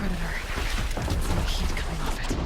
predator. I can see the heat coming off it.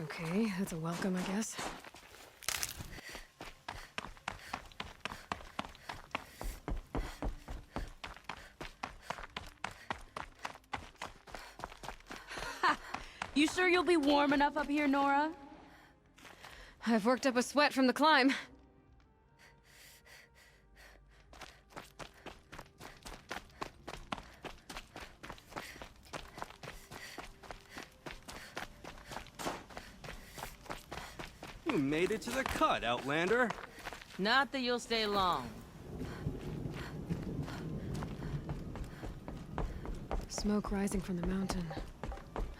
Okay, that's a welcome, I guess. Ha! You sure you'll be warm enough up here, Nora? I've worked up a sweat from the climb. You made it to the cut, Outlander. Not that you'll stay long. Smoke rising from the mountain.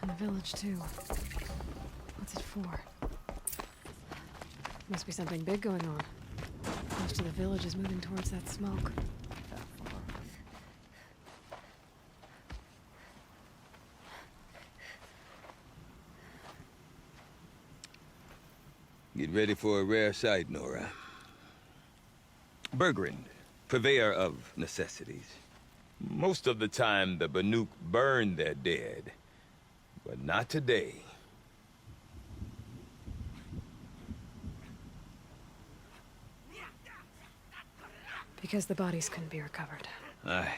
And the village, too. What's it for? Must be something big going on. Most of the village is moving towards that smoke. Get ready for a rare sight, Nora. Bergrand, purveyor of necessities. Most of the time, the Banuk burn their dead. But not today. Because the bodies couldn't be recovered. Aye,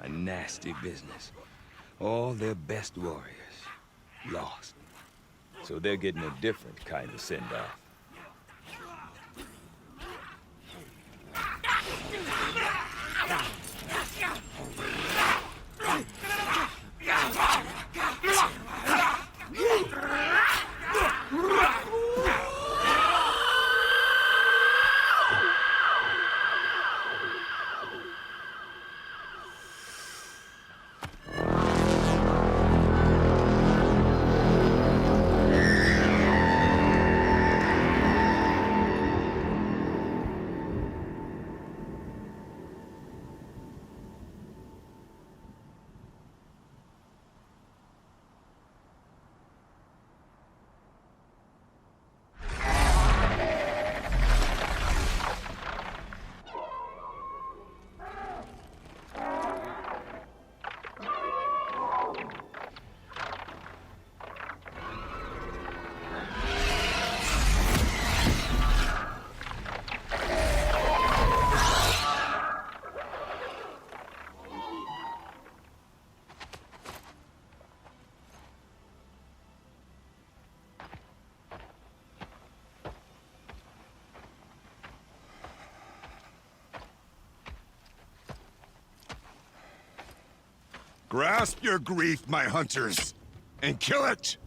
a nasty business. All their best warriors lost. So they're getting a different kind of send-off. Grasp your grief, my hunters, and kill it!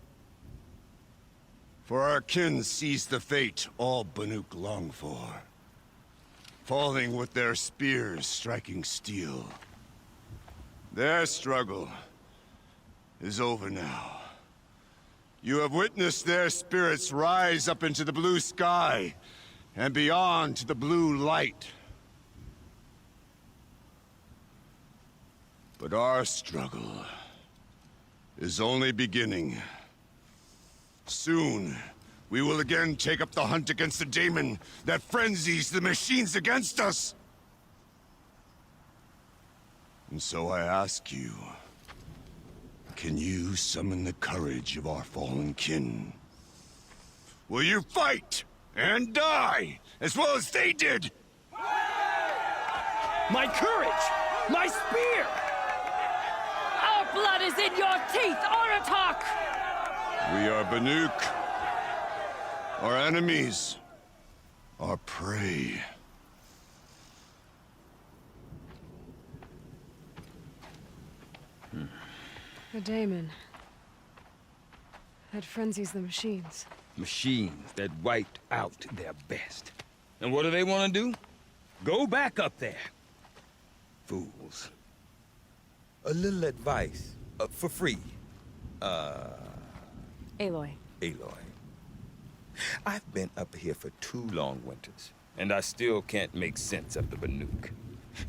For our kin sees the fate all Banuk long for. Falling with their spears striking steel. Their struggle is over now. You have witnessed their spirits rise up into the blue sky, and beyond to the blue light. But our struggle is only beginning. Soon, we will again take up the hunt against the daemon that frenzies the machines against us. And so I ask you, can you summon the courage of our fallen kin? Will you fight and die as well as they did? My courage! My spear! Our blood is in your teeth, Aratak! We are Banuk. Our enemies. Our prey. The daemon. That frenzies the machines. Machines that wiped out their best. And what do they want to do? Go back up there. Fools. A little advice, for free. Aloy. Aloy. I've been up here for 2 long winters, and I still can't make sense of the Banuk.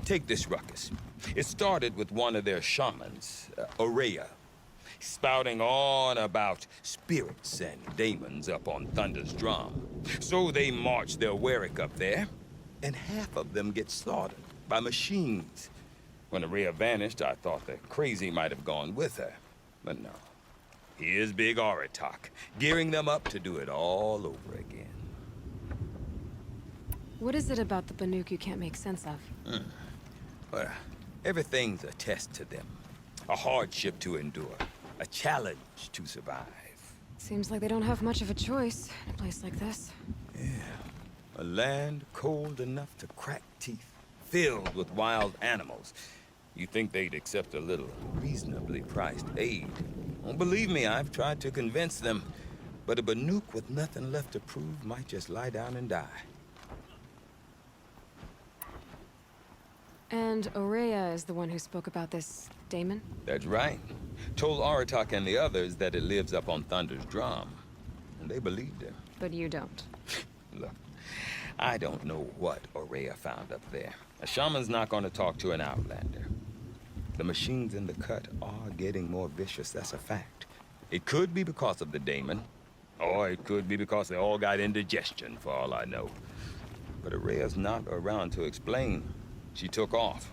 Take this ruckus. It started with one of their shamans, Aurea, spouting on about spirits and daemons up on Thunder's drum. So they marched their Warwick up there, and half of them get slaughtered by machines. When Aurea vanished, I thought the crazy might have gone with her, but no. Here's Big Aratak, gearing them up to do it all over again. What is it about the Banuk you can't make sense of? Well, everything's a test to them. A hardship to endure. A challenge to survive. Seems like they don't have much of a choice in a place like this. Yeah. A land cold enough to crack teeth. Filled with wild animals. You think they'd accept a little reasonably priced aid. Well, believe me, I've tried to convince them. But a Banuk with nothing left to prove might just lie down and die. And Aurea is the one who spoke about this daemon? That's right. Told Aratak and the others that it lives up on Thunder's drum. And they believed him. But you don't. Look, I don't know what Aurea found up there. A shaman's not going to talk to an outlander. The machines in the cut are getting more vicious, that's a fact. It could be because of the daemon, or it could be because they all got indigestion, for all I know. But Aurea's not around to explain. She took off,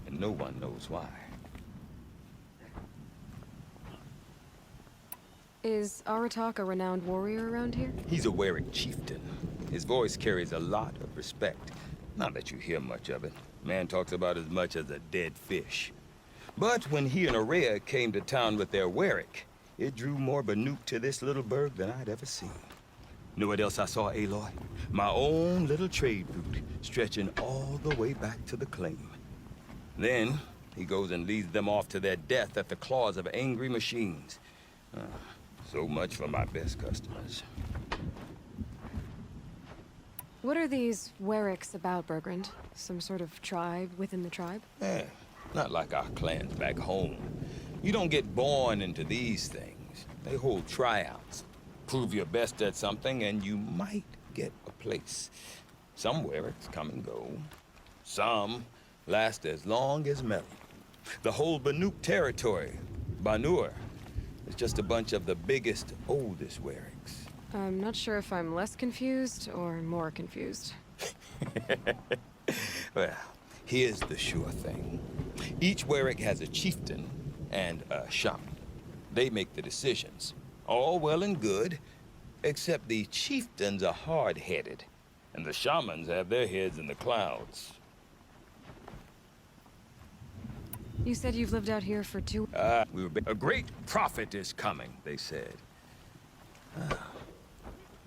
and no one knows why. Is Aratak a renowned warrior around here? He's a Warwick chieftain. His voice carries a lot of respect. Not that you hear much of it. Man talks about as much as a dead fish. But when he and Aurea came to town with their Warwick, it drew more Banuk to this little burg than I'd ever seen. Know what else I saw, Aloy? My own little trade route, stretching all the way back to the claim. Then, he goes and leads them off to their death at the claws of angry machines. So much for my best customers. What are these Warwicks about, Bergrand? Some sort of tribe within the tribe? Yeah, not like our clans back home. You don't get born into these things. They hold tryouts. Prove your best at something and you might get a place. Some Warwicks come and go. Some last as long as metal. The whole Banuk territory, Banur, is just a bunch of the biggest, oldest Warwicks. I'm not sure if I'm less confused or more confused. Well, here's the sure thing. Each Warwick has a chieftain and a shaman. They make the decisions. All well and good, except the chieftains are hard-headed, and the shamans have their heads in the clouds. You said you've lived out here for 2... A great prophet is coming, they said.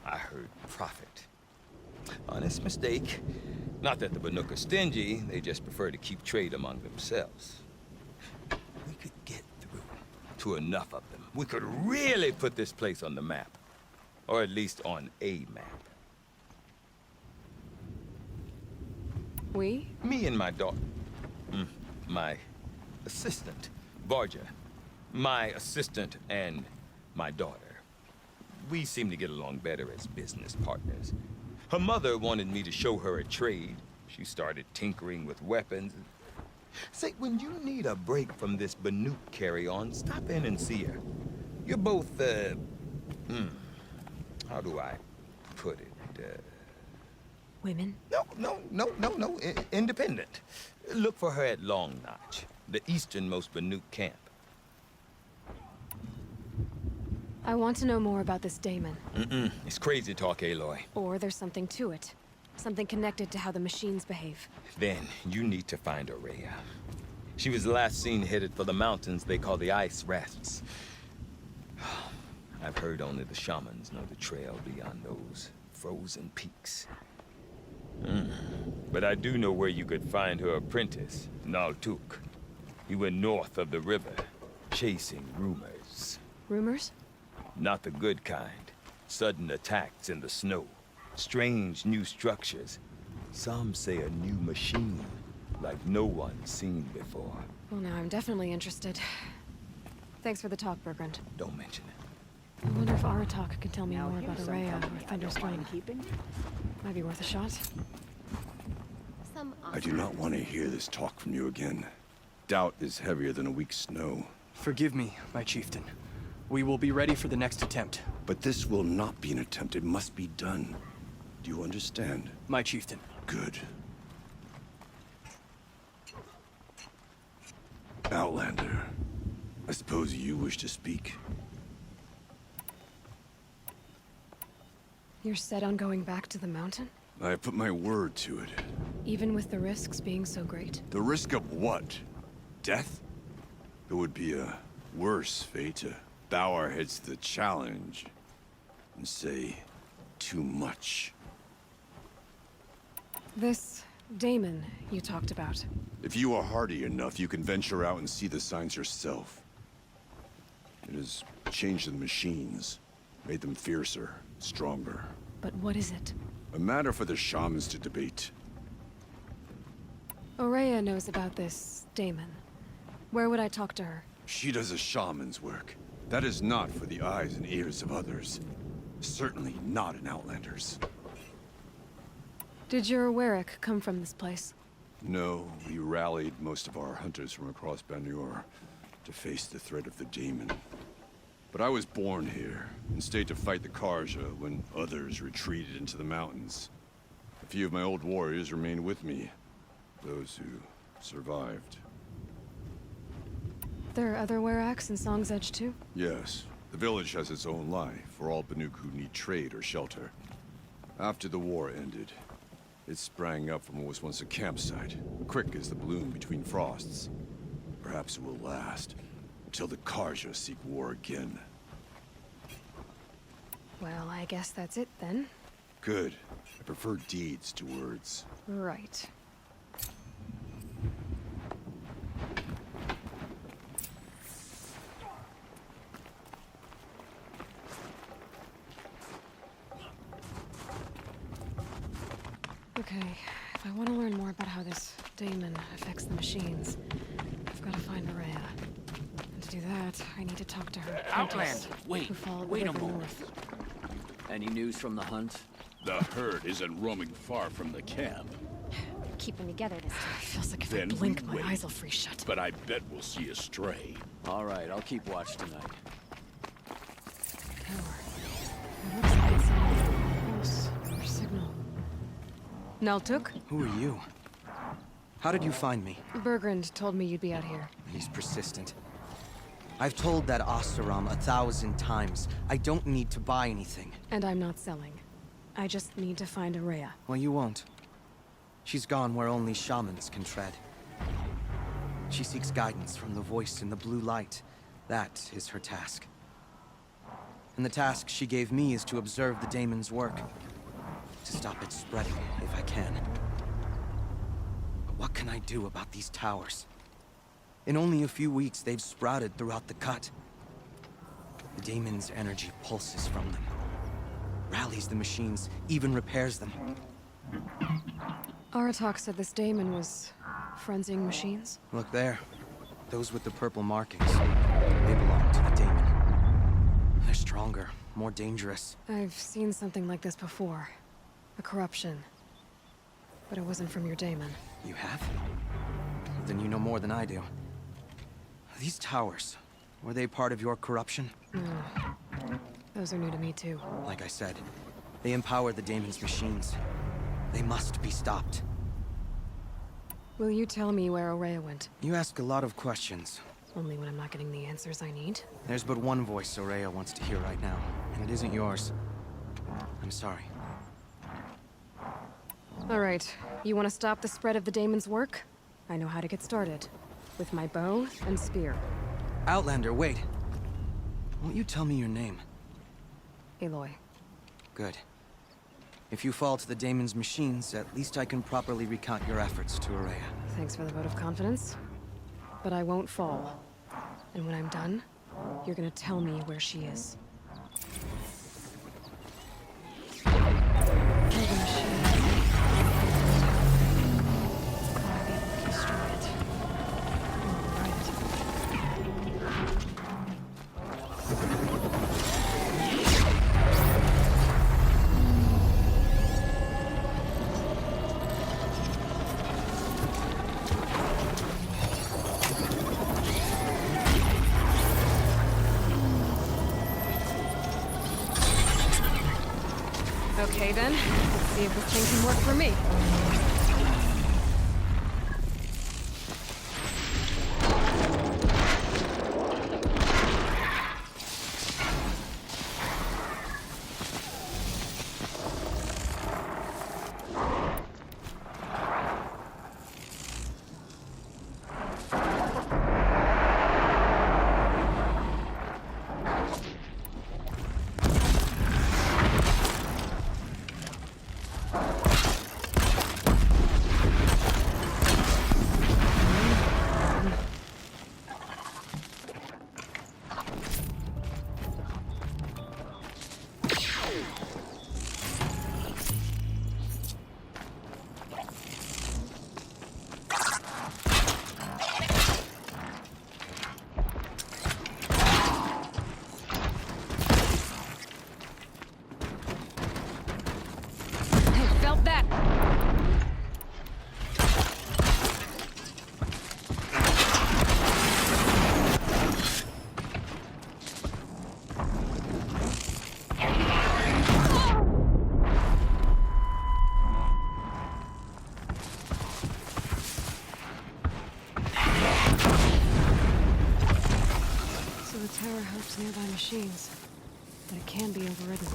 I heard prophet. Honest mistake. Not that the Banuk are stingy, they just prefer to keep trade among themselves. We could get to enough of them, we could really put this place on the map. Or at least on a map. We? Me and my daughter. My assistant, Varja. My assistant and my daughter. We seem to get along better as business partners. Her mother wanted me to show her a trade. She started tinkering with weapons. Say, when you need a break from this Banuk carry-on, stop in and see her. You're both, how do I put it? Women? No. Independent. Look for her at Long Notch, the easternmost Banuk camp. I want to know more about this Damon. It's crazy talk, Aloy. Or there's something to it. Something connected to how the machines behave. Then you need to find Aurea. She was last seen headed for the mountains they call the Ice Rafts. I've heard only the shamans know the trail beyond those frozen peaks. But I do know where you could find her apprentice, Naltuk. He went north of the river, chasing rumors. Rumors? Not the good kind. Sudden attacks in the snow. Strange new structures. Some say a new machine, like no one's seen before. Well, now I'm definitely interested. Thanks for the talk, Bergrand. Don't mention it. I wonder if Aratak can tell me more about Aurea or Thunderstone. Might be worth a shot. I do not want to hear this talk from you again. Doubt is heavier than a week's snow. Forgive me, my chieftain. We will be ready for the next attempt. But this will not be an attempt. It must be done. Do you understand? My chieftain. Good. Outlander, I suppose you wish to speak? You're set on going back to the mountain? I have put my word to it. Even with the risks being so great? The risk of what? Death? It would be a worse fate to bow our heads to the challenge and say too much. This Damon you talked about. If you are hardy enough, you can venture out and see the signs yourself. It has changed the machines, made them fiercer, stronger. But what is it? A matter for the shamans to debate. Aurea knows about this Damon. Where would I talk to her? She does a shaman's work. That is not for the eyes and ears of others. Certainly not an Outlander's. Did your Warwick come from this place? No, we rallied most of our hunters from across Banur to face the threat of the Daemon. But I was born here, and stayed to fight the Karja when others retreated into the mountains. A few of my old warriors remained with me, those who survived. There are other Warracks in Song's Edge too? Yes, the village has its own life for all Banuk who need trade or shelter. After the war ended, it sprang up from what was once a campsite, quick as the bloom between frosts. Perhaps it will last, until the Karja seek war again. Well, I guess that's it then. Good. I prefer deeds to words. Right. Okay, if I want to learn more about how this Daemon affects the machines, I've got to find Aurea. And to do that, I need to talk to her apprentice, Wait, who followed the wait a river moment. north. Any news from the hunt? The herd isn't roaming far from the camp, Keeping together this time. Feels like if Then I blink, we my wait. eyes will freeze shut. but I bet we'll see a stray. All right, I'll keep watch tonight. Power. It looks like it's a pulse or signal. Naltuk? Who are you? How did you find me? Bergrand told me you'd be out here. He's persistent. I've told that Oseram 1,000 times. I don't need to buy anything. And I'm not selling. I just need to find Aurea. Well, you won't. She's gone where only shamans can tread. She seeks guidance from the voice in the blue light. That is her task. And the task she gave me is to observe the Daemon's work. To stop it spreading, if I can. But what can I do about these towers? In only a few weeks, they've sprouted throughout the cut. The daemon's energy pulses from them. Rallies the machines, even repairs them. Aratak said this daemon was frenzying machines? Look there. Those with the purple markings. They belong to the daemon. They're stronger, more dangerous. I've seen something like this before. A corruption. But it wasn't from your daemon. You have? Then you know more than I do. These towers, were they part of your corruption? Those are new to me too. Like I said, they empower the daemon's machines. They must be stopped. Will you tell me where Ourea went? You ask a lot of questions. Only when I'm not getting the answers I need. There's but one voice Ourea wants to hear right now, and it isn't yours. I'm sorry. Alright, you want to stop the spread of the daemon's work? I know how to get started. With my bow and spear. Outlander, wait. Won't you tell me your name? Aloy. Good. If you fall to the daemon's machines, at least I can properly recount your efforts to Ourea. Thanks for the vote of confidence. But I won't fall. And when I'm done, you're gonna tell me where she is. Kill the machine. Destroy it. Okay then, let's see if this thing can work for me. Nearby machines, but it can be overridden.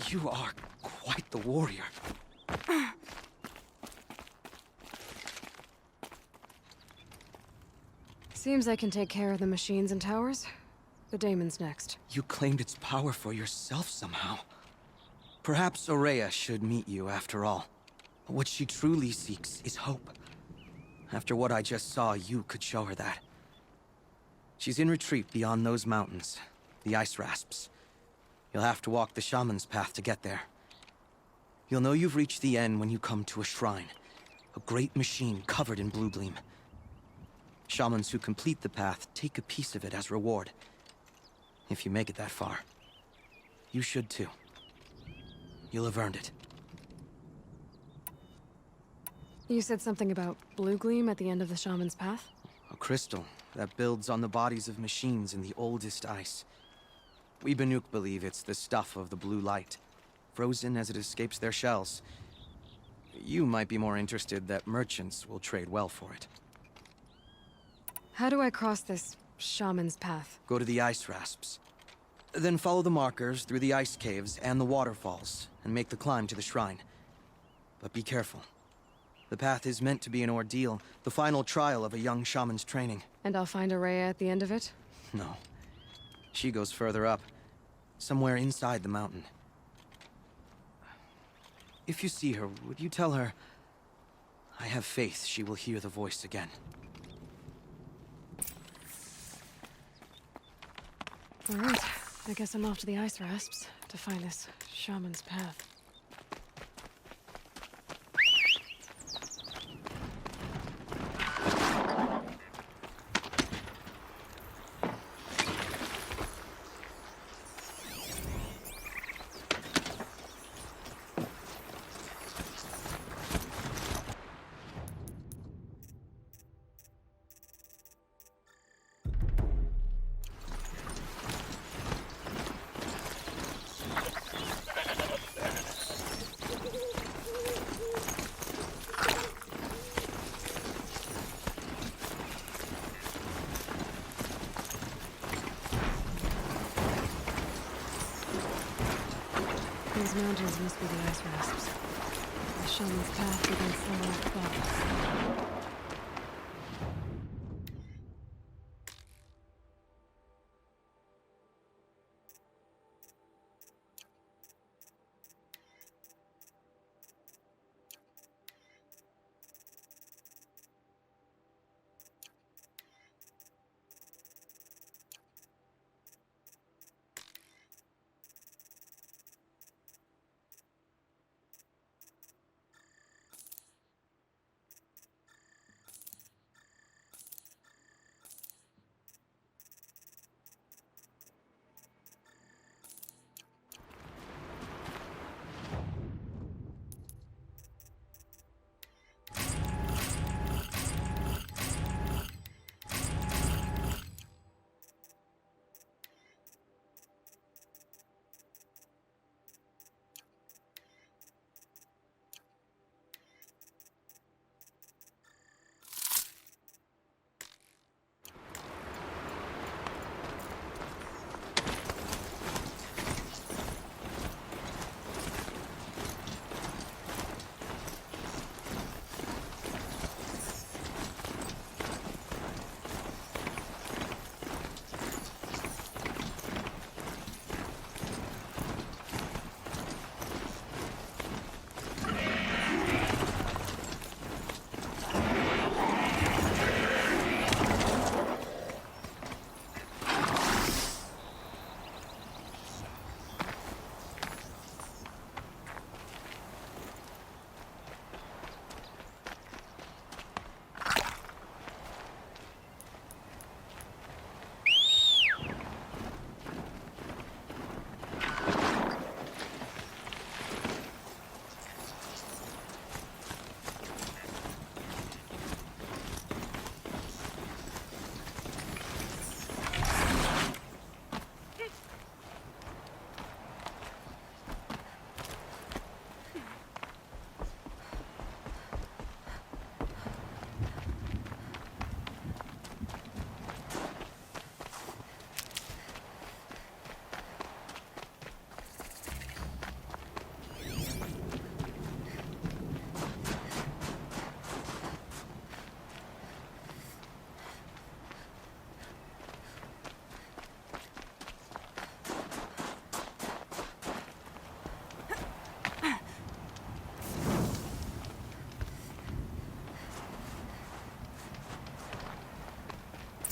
You are quite the warrior. Seems I can take care of the machines and towers. The daemon's next. You claimed its power for yourself somehow. Perhaps Ourea should meet you after all. What she truly seeks is hope. After what I just saw, you could show her that. She's in retreat beyond those mountains, the ice rasps. You'll have to walk the shaman's path to get there. You'll know you've reached the end when you come to a shrine. A great machine covered in blue gleam. Shamans who complete the path take a piece of it as reward. If you make it that far. You should too. You'll have earned it. You said something about blue gleam at the end of the shaman's path? A crystal that builds on the bodies of machines in the oldest ice. We Banuk believe it's the stuff of the blue light, frozen as it escapes their shells. You might be more interested that merchants will trade well for it. How do I cross this shaman's path? Go to the ice rasps. Then follow the markers through the ice caves and the waterfalls, and make the climb to the shrine. But be careful. The path is meant to be an ordeal, the final trial of a young shaman's training. And I'll find Ourea at the end of it? No. She goes further up, somewhere inside the mountain. If you see her, would you tell her... I have faith she will hear the voice again. All right, I guess I'm off to the ice rasps to find this shaman's path. These mountains must be the ice rasps. The shaman's path begins somewhere above us.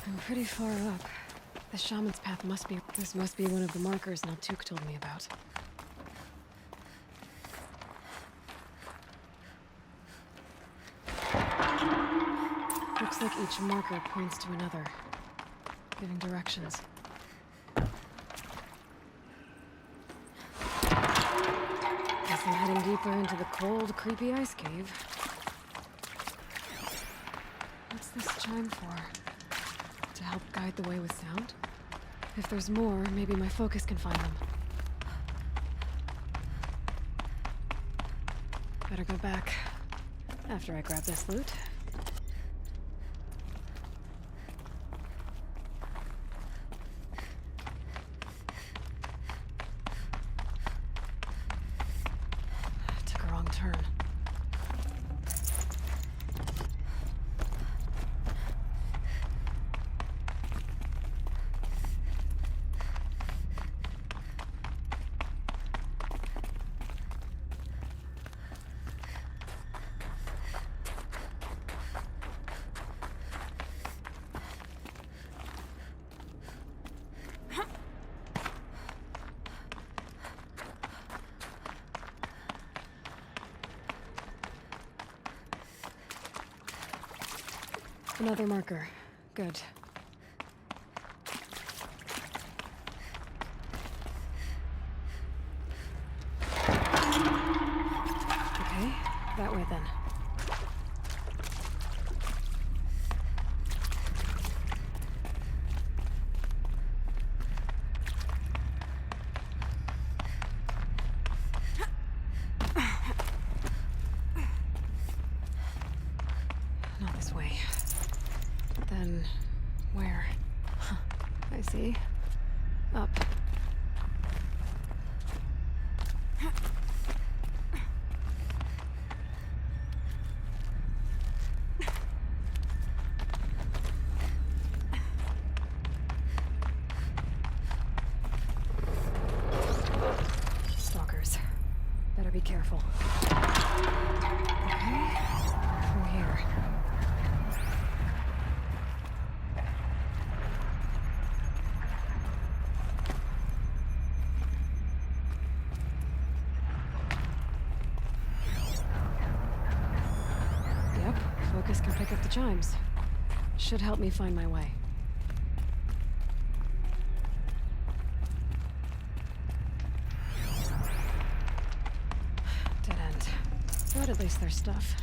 I'm pretty far up. The shaman's path must be... This must be one of the markers Naltuk told me about. Looks like each marker points to another, giving directions. Guess I'm heading deeper into the cold, creepy ice cave. What's this chime for? To help guide the way with sound? If there's more, maybe my focus can find them. Better go back after I grab this loot. Took a wrong turn. Another marker. Good. Okay, that way then. Not this way. Then where? Huh, I see. Up. Stalkers. Better be careful. Okay. Through here. Yep, focus can pick up the chimes. Should help me find my way. Dead end. But at least there's stuff.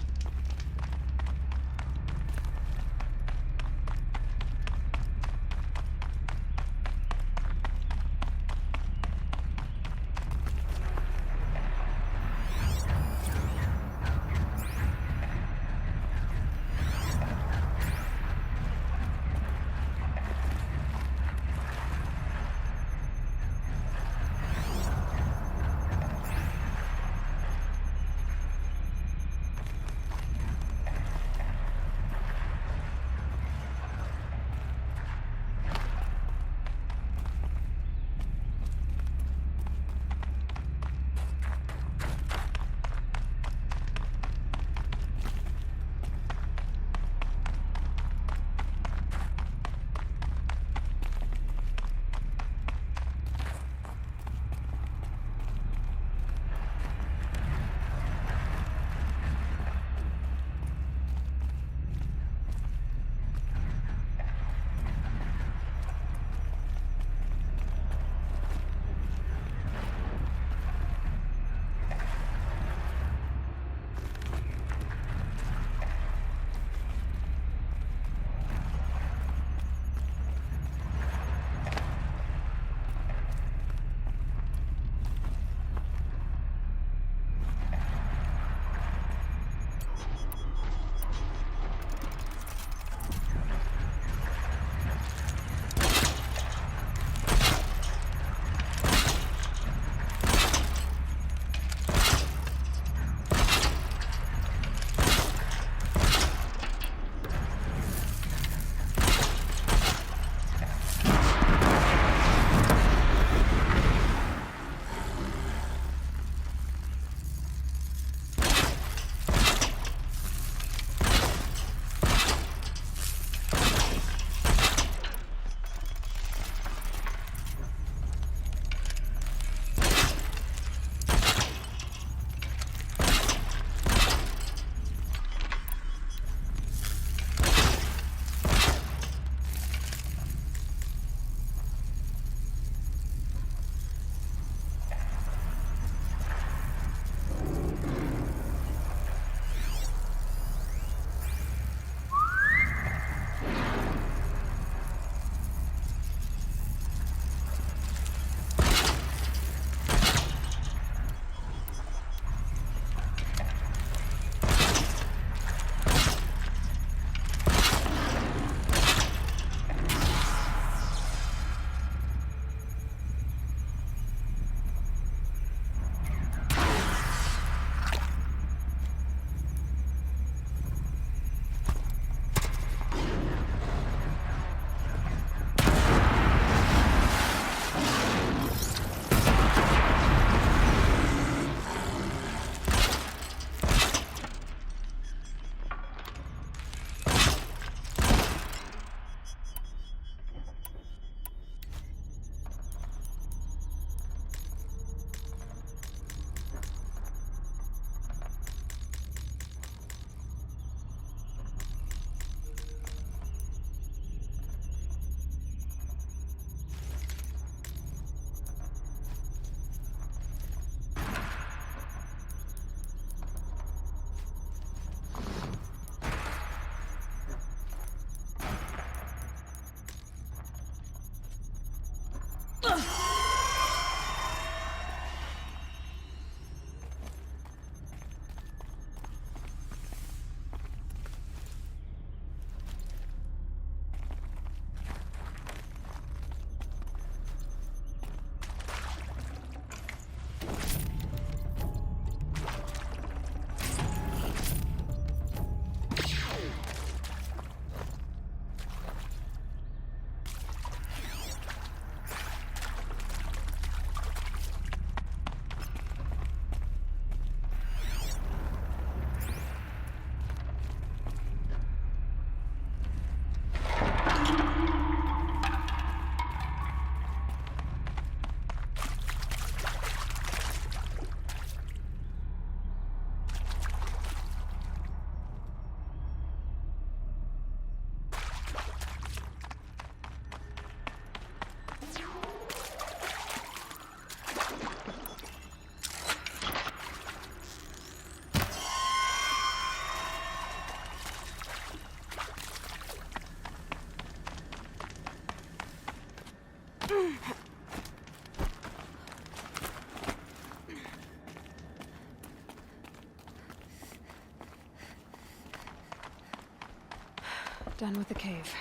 Done with the cave.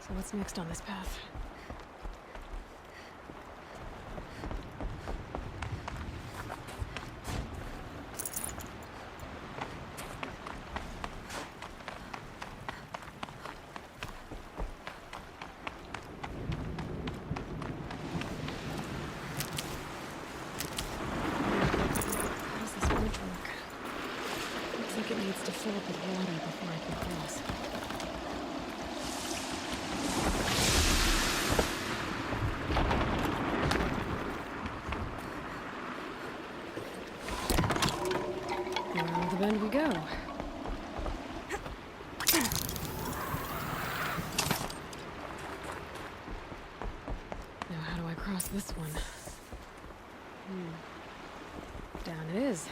So what's next on this path? How does this bridge work? Looks like it needs to fill up with water before I can cross. Around the bend we go. Now how do I cross this one? Down it is.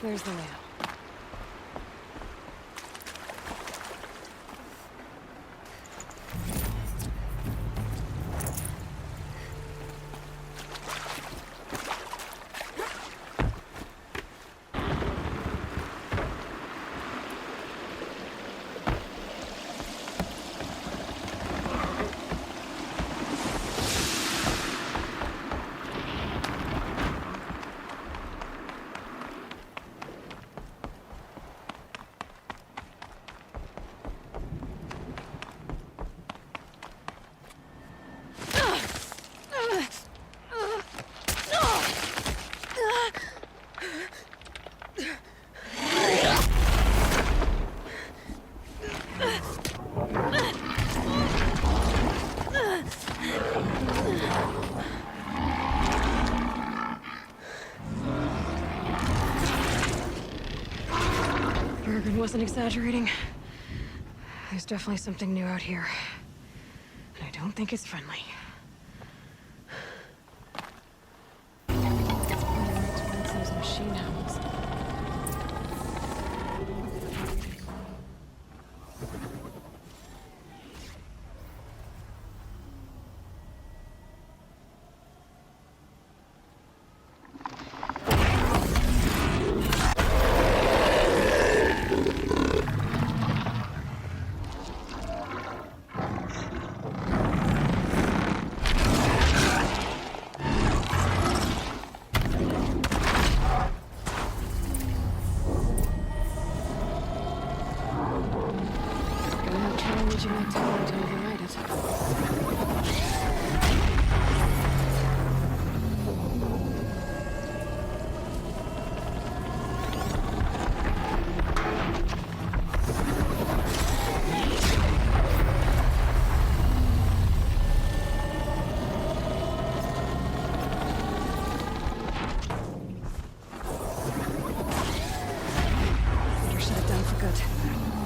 There's the layout. Bergen wasn't exaggerating. There's definitely something new out here. And I don't think it's friendly. It's pointing right towards those machine helmets. Challenging that tower to override it. Better shut it down for good.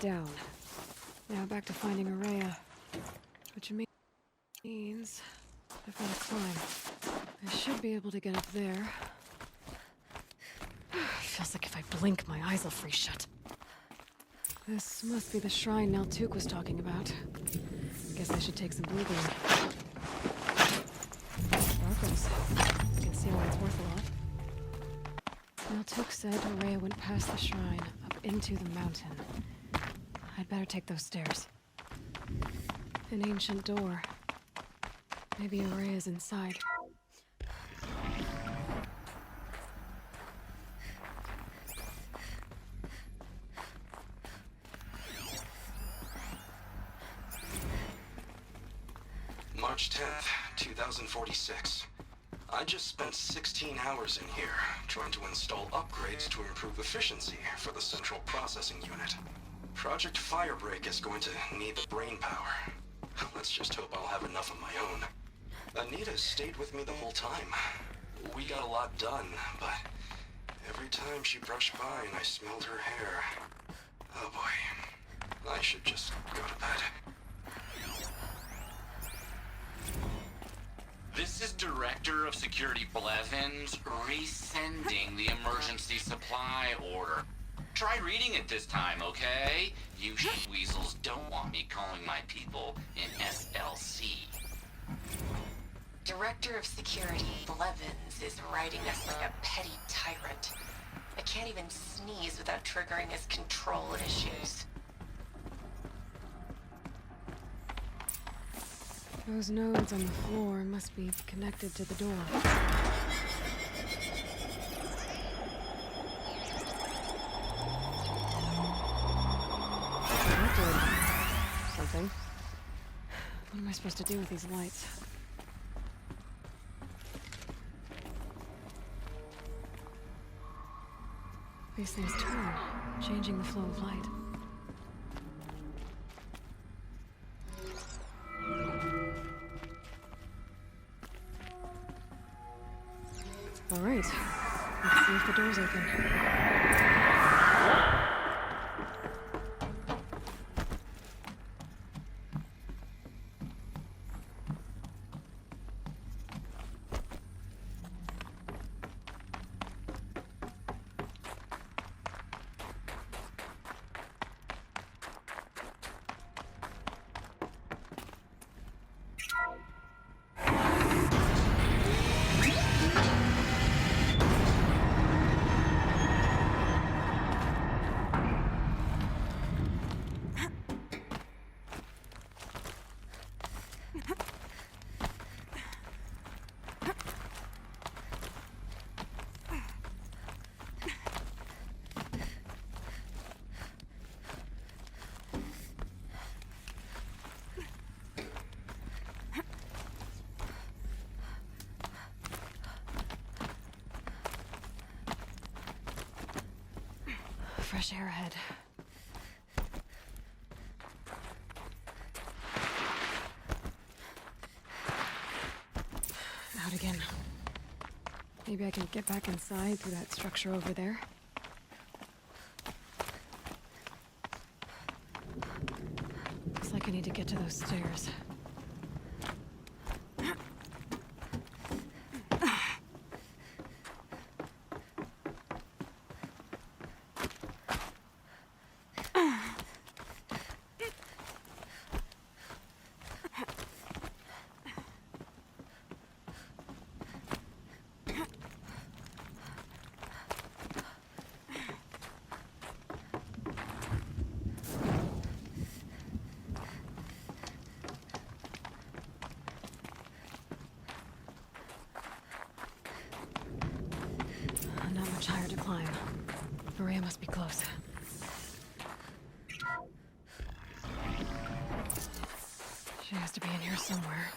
down. Now back to finding Araya. Which means I've got to climb. I should be able to get up there. Feels like if I blink, my eyes will freeze shut. This must be the shrine Naltuk was talking about. Guess I should take some breathing. Sparkles. You can see why it's worth a lot. Naltuk said Araya went past the shrine, up into the mountain. I'd better take those stairs. An ancient door. Maybe Araya's inside. March 10th, 2046. I just spent 16 hours in here, trying to install upgrades to improve efficiency for the central processing unit. Project Firebreak is going to need the brain power. Let's just hope I'll have enough of my own. Anita stayed with me the whole time. We got a lot done, but every time she brushed by and I smelled her hair... Oh boy. I should just go to bed. This is Director of Security Blevins resending the emergency supply order. Try reading it this time, okay? You weasels don't want me calling my people in SLC. Director of Security Blevins is writing us like a petty tyrant. I can't even sneeze without triggering his control issues. Those nodes on the floor must be connected to the door. That did something. What am I supposed to do with these lights? These things turn, changing the flow of light. All right, let's see if the door's open. Fresh air ahead. Out again. Maybe I can get back inside through that structure over there. Looks like I need to get to those stairs. Not much higher to climb. Maria must be close. She has to be in here somewhere.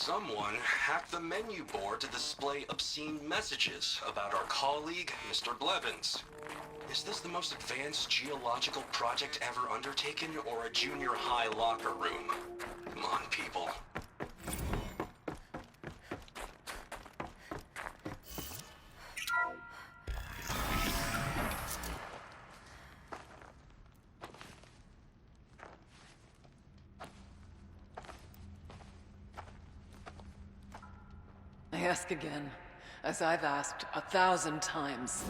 Someone hacked the menu board to display obscene messages about our colleague, Mr. Blevins. Is this the most advanced geological project ever undertaken, or a junior high locker room? Come on, people. I ask again, as I've asked 1,000 times.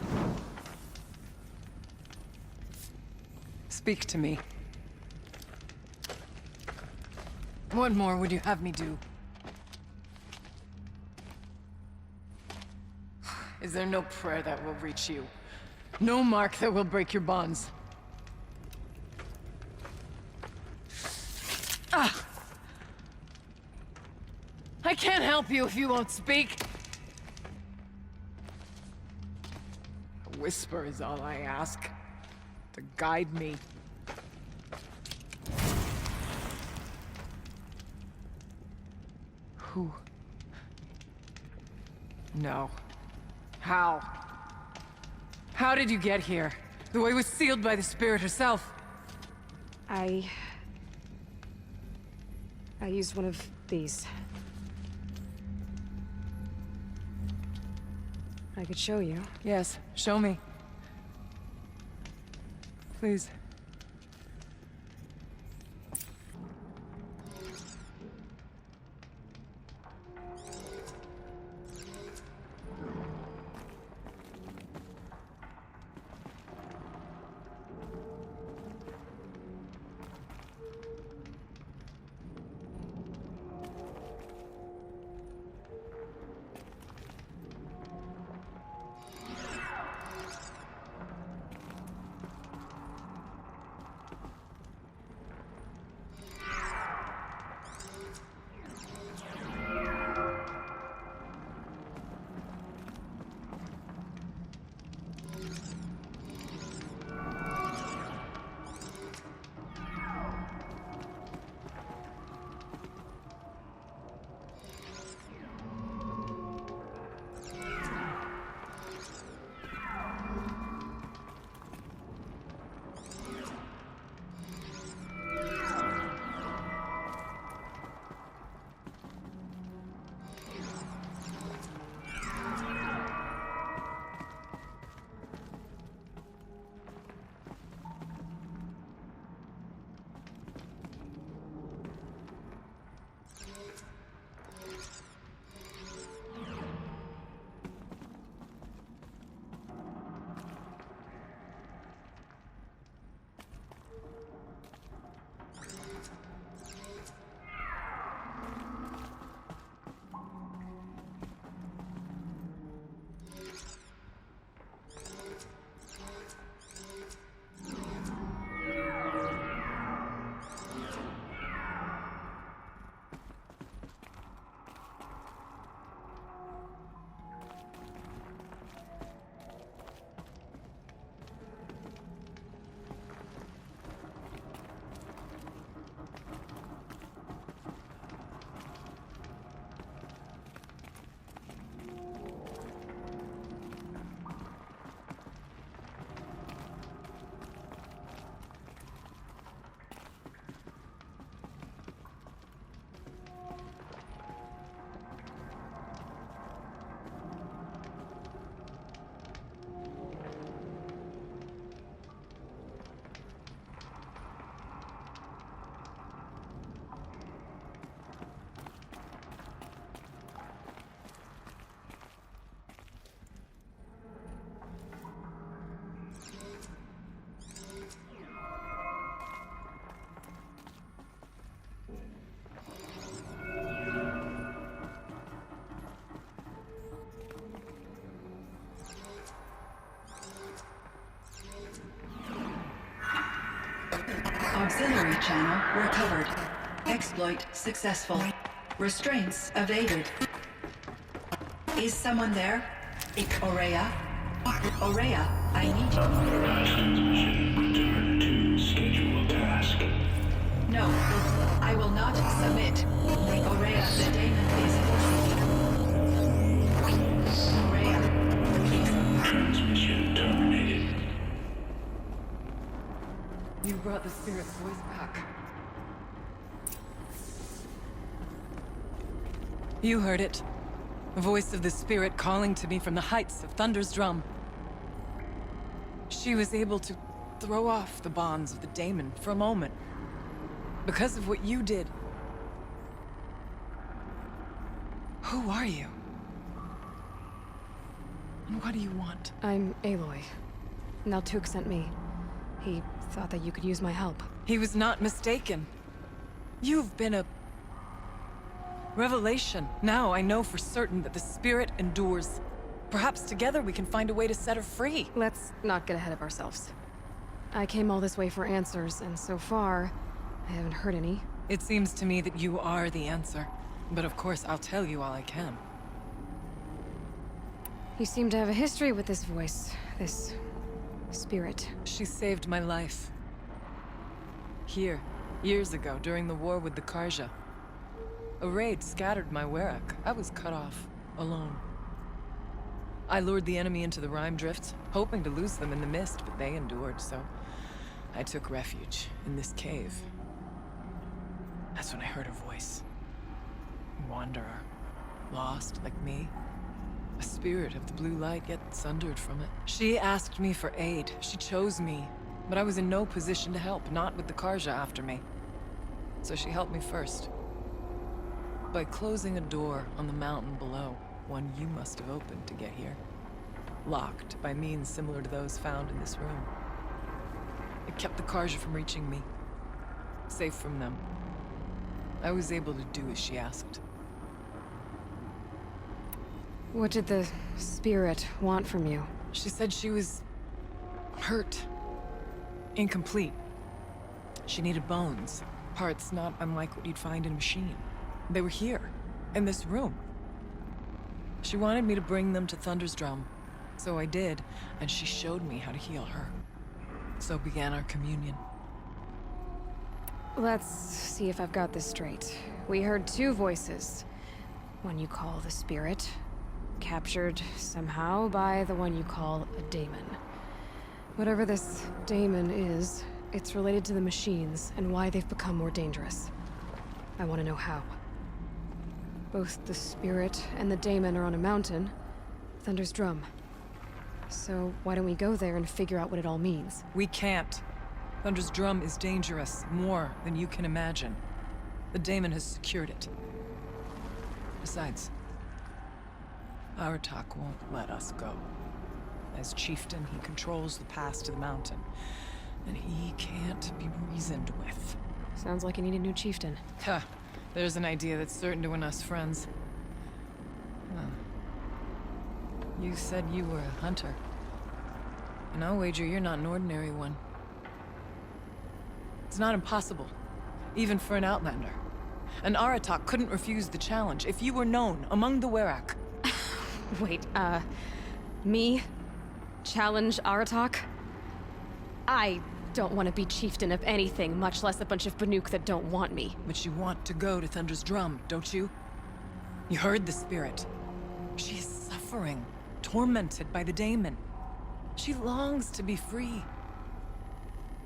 Speak to me. What more would you have me do? Is there no prayer that will reach you? No mark that will break your bonds? Ah! I can't help you if you won't speak. A whisper is all I ask. To guide me. Who? No. How? How did you get here? The way was sealed by the spirit herself. I used one of these. I could show you. Yes, show me. Please. Auxiliary channel recovered. Exploit successful. Restraints evaded. Is someone there? Aurea? Aurea, I need you. Return to scheduled task. No, I will not submit. The Aurea, the daemon is forcing. Aurea, Transmission terminated. You brought the spirit's voice back. You heard it. The voice of the spirit calling to me from the heights of Thunder's drum. She was able to throw off the bonds of the daemon for a moment. Because of what you did. Who are you? And what do you want? I'm Aloy. Naltuk sent me. He thought that you could use my help. He was not mistaken. You've been a revelation. Now I know for certain that the spirit endures. Perhaps together we can find a way to set her free. Let's not get ahead of ourselves. I came all this way for answers, and so far, I haven't heard any. It seems to me that you are the answer. But of course, I'll tell you all I can. You seem to have a history with this voice, this spirit. She saved my life. Here, years ago, during the war with the Karja. A raid scattered my Werak. I was cut off, alone. I lured the enemy into the Rime Drift, hoping to lose them in the mist, but they endured, so I took refuge in this cave. That's when I heard her voice. A wanderer, lost like me. A spirit of the blue light, yet sundered from it. She asked me for aid. She chose me, but I was in no position to help, not with the Karja after me. So she helped me first. By closing a door on the mountain below, one you must have opened to get here. Locked by means similar to those found in this room. It kept the Karja from reaching me. Safe from them. I was able to do as she asked. What did the spirit want from you? She said she was hurt. Incomplete. She needed bones. Parts not unlike what you'd find in a machine. They were here, in this room. She wanted me to bring them to Thunder's drum. So I did, and she showed me how to heal her. So began our communion. Let's see if I've got this straight. We heard two voices. One you call the spirit, captured somehow by the one you call a daemon. Whatever this daemon is, it's related to the machines and why they've become more dangerous. I want to know how. Both the spirit and the daemon are on a mountain, Thunder's drum. So why don't we go there and figure out what it all means? We can't. Thunder's drum is dangerous, more than you can imagine. The daemon has secured it. Besides, Aratak won't let us go. As chieftain, he controls the pass to the mountain, and he can't be reasoned with. Sounds like you need a new chieftain. Huh. There's an idea that's certain to win us friends. Huh. You said you were a hunter. And I'll wager you're not an ordinary one. It's not impossible, even for an outlander. And Aratak couldn't refuse the challenge if you were known among the Werak. Wait, me? Challenge Aratak? I don't want to be chieftain of anything, much less a bunch of Banuk that don't want me. But you want to go to Thunder's drum, don't you? You heard the spirit. She is suffering, tormented by the daemon. She longs to be free.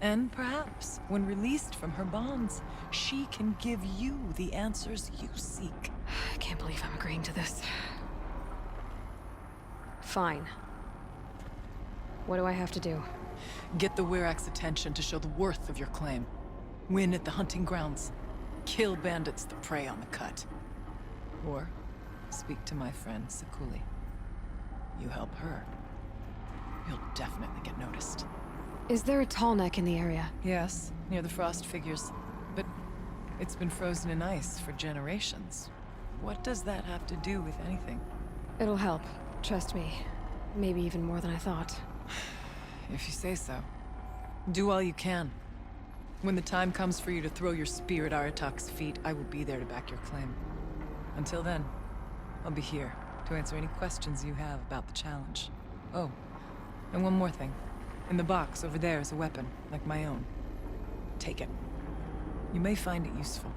And perhaps, when released from her bonds, she can give you the answers you seek. I can't believe I'm agreeing to this. Fine. What do I have to do? Get the Werak's attention to show the worth of your claim. Win at the hunting grounds. Kill bandits that prey on the cut. Or speak to my friend Sakuli. You help her, you'll definitely get noticed. Is there a tall neck in the area? Yes, near the frost figures. But it's been frozen in ice for generations. What does that have to do with anything? It'll help. Trust me. Maybe even more than I thought. If you say so. Do all you can. When the time comes for you to throw your spear at Aratak's feet, I will be there to back your claim. Until then, I'll be here to answer any questions you have about the challenge. Oh, and one more thing. In the box over there is a weapon, like my own. Take it. You may find it useful.